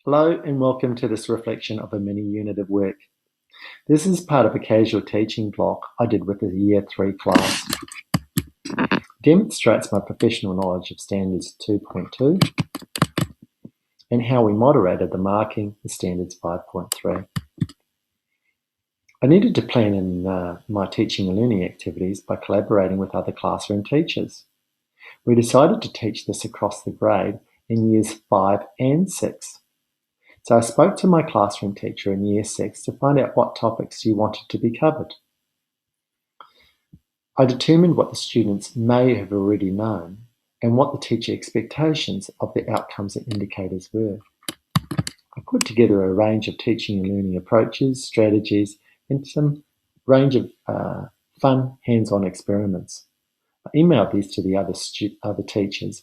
Hello and welcome to this reflection of a mini unit of work. This is part of a casual teaching block I did with the Year 3 class. It demonstrates my professional knowledge of Standards 2.2 and how we moderated the marking in Standards 5.3. I needed to plan in my teaching and learning activities by collaborating with other classroom teachers. We decided to teach this across the grade in Years 5 and 6. So I spoke to my classroom teacher in Year 6 to find out what topics she wanted to be covered. I determined what the students may have already known and what the teacher expectations of the outcomes and indicators were. I put together a range of teaching and learning approaches, strategies, and some range of fun hands-on experiments. I emailed these to the other teachers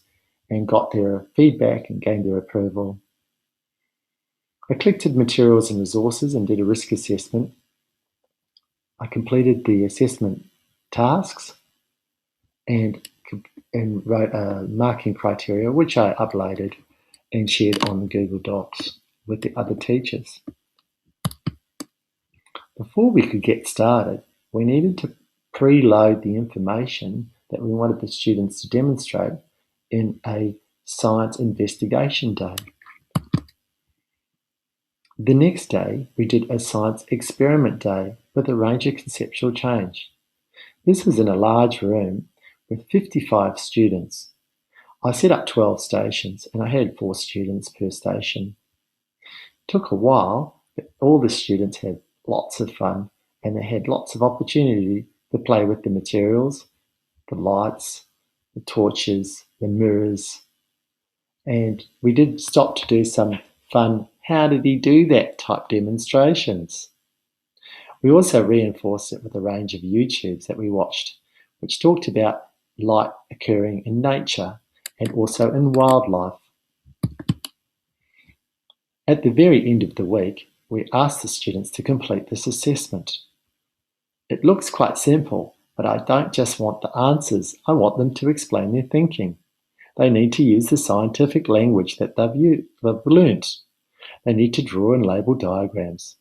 and got their feedback and gained their approval. I collected materials and resources and did a risk assessment. I completed the assessment tasks and wrote marking criteria, which I uploaded and shared on the Google Docs with the other teachers. Before we could get started, we needed to preload the information that we wanted the students to demonstrate in a science investigation day. The next day, we did a science experiment day with a range of conceptual change. This was in a large room with 55 students. I set up 12 stations and I had 4 students per station. It took a while, but all the students had lots of fun and they had lots of opportunity to play with the materials, the lights, the torches, the mirrors, and we did stop to do some fun "how did he do that" type demonstrations. We also reinforced it with a range of YouTubes that we watched, which talked about light occurring in nature and also in wildlife. At the very end of the week, we asked the students to complete this assessment. It looks quite simple, but I don't just want the answers, I want them to explain their thinking. They need to use the scientific language that they've learnt. They need to draw and label diagrams.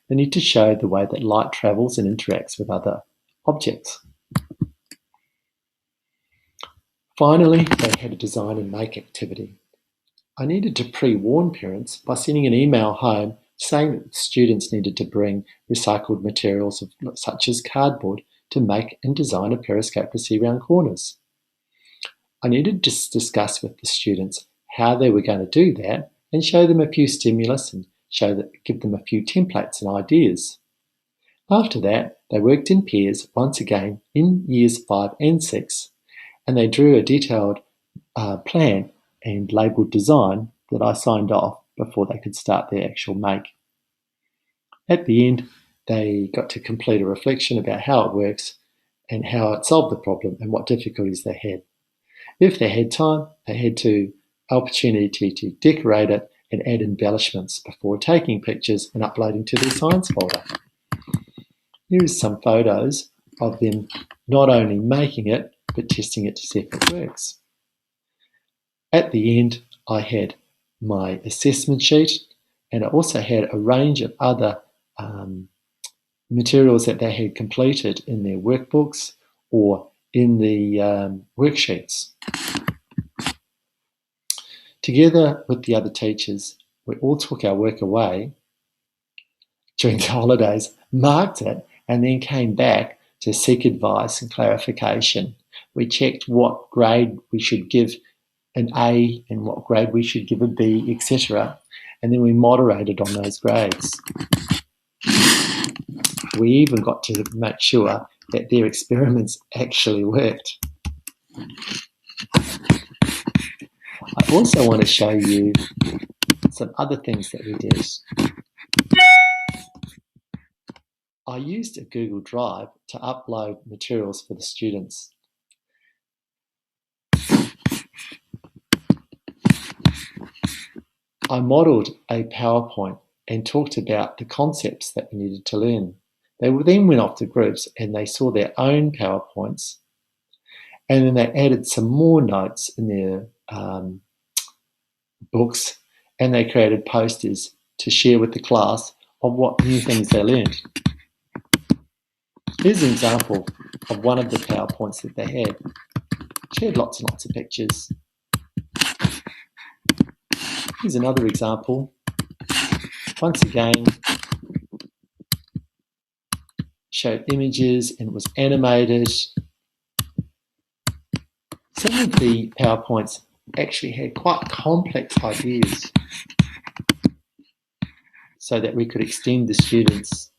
They need to show the way that light travels and interacts with other objects. Finally, they had a design and make activity. I needed to pre-warn parents by sending an email home saying that students needed to bring recycled materials such as cardboard to make and design a periscope to see round corners. I needed to discuss with the students how they were going to do that and show them a few stimulus and give them a few templates and ideas. After that, they worked in pairs once again in Years 5 and 6, and they drew a detailed plan and labelled design that I signed off before they could start their actual make. At the end, they got to complete a reflection about how it works and how it solved the problem and what difficulties they had. If they had time, they had the opportunity to decorate it and add embellishments before taking pictures and uploading to their science folder. Here is some photos of them not only making it, but testing it to see if it works. At the end, I had my assessment sheet and I also had a range of other materials that they had completed in their workbooks or in the worksheets. Together with the other teachers, we all took our work away during the holidays, marked it, and then came back to seek advice and clarification. We checked what grade we should give an A and what grade we should give a B, etc. And then we moderated on those grades. We even got to make sure that their experiments actually worked. I also want to show you some other things that we did. I used a Google Drive to upload materials for the students. I modelled a PowerPoint and talked about the concepts that we needed to learn. They then went off to groups and they saw their own PowerPoints, and then they added some more notes in their books and they created posters to share with the class of what new things they learned. Here's an example of one of the PowerPoints that they had. Shared lots and lots of pictures. Here's another example. Once again, showed images and it was animated. Some of the PowerPoints actually had quite complex ideas so that we could extend the students.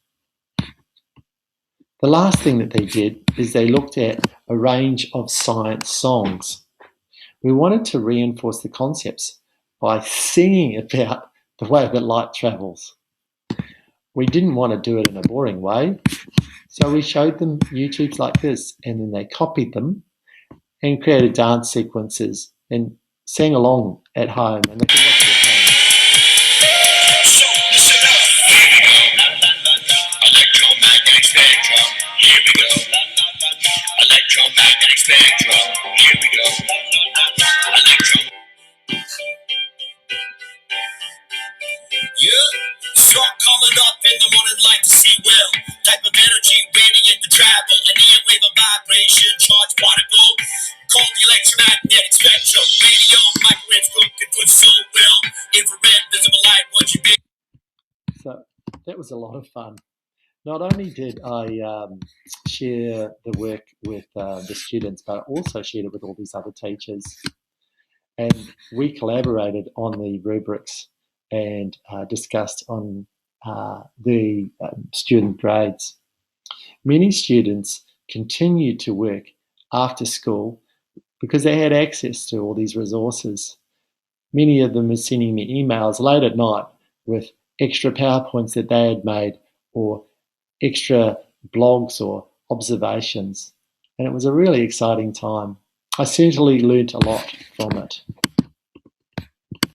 The last thing that they did is they looked at a range of science songs. We wanted to reinforce the concepts by singing about the way that light travels. We didn't want to do it in a boring way, so we showed them YouTubes like this, and then they copied them and created dance sequences and sang along at home, and they could watch it at home. So listen up, here we go. Electromagnetic spectrum, here we go. Electromagnetic spectrum, here we go. Yeah, start calling up in the morning light to see well. Type of energy radiant to travel, an air wave of vibration, charged particle, called the electromagnetic spectrum. Radio, microwaves, cooking good so well. Infrared, visible light, what you be. So that was a lot of fun. Not only did I share the work with the students, but I also shared it with all these other teachers. And we collaborated on the rubrics and discussed on the student grades. Many students continued to work after school because they had access to all these resources. Many of them were sending me emails late at night with extra PowerPoints that they had made or extra blogs or observations. And it was a really exciting time. I certainly learnt a lot from it.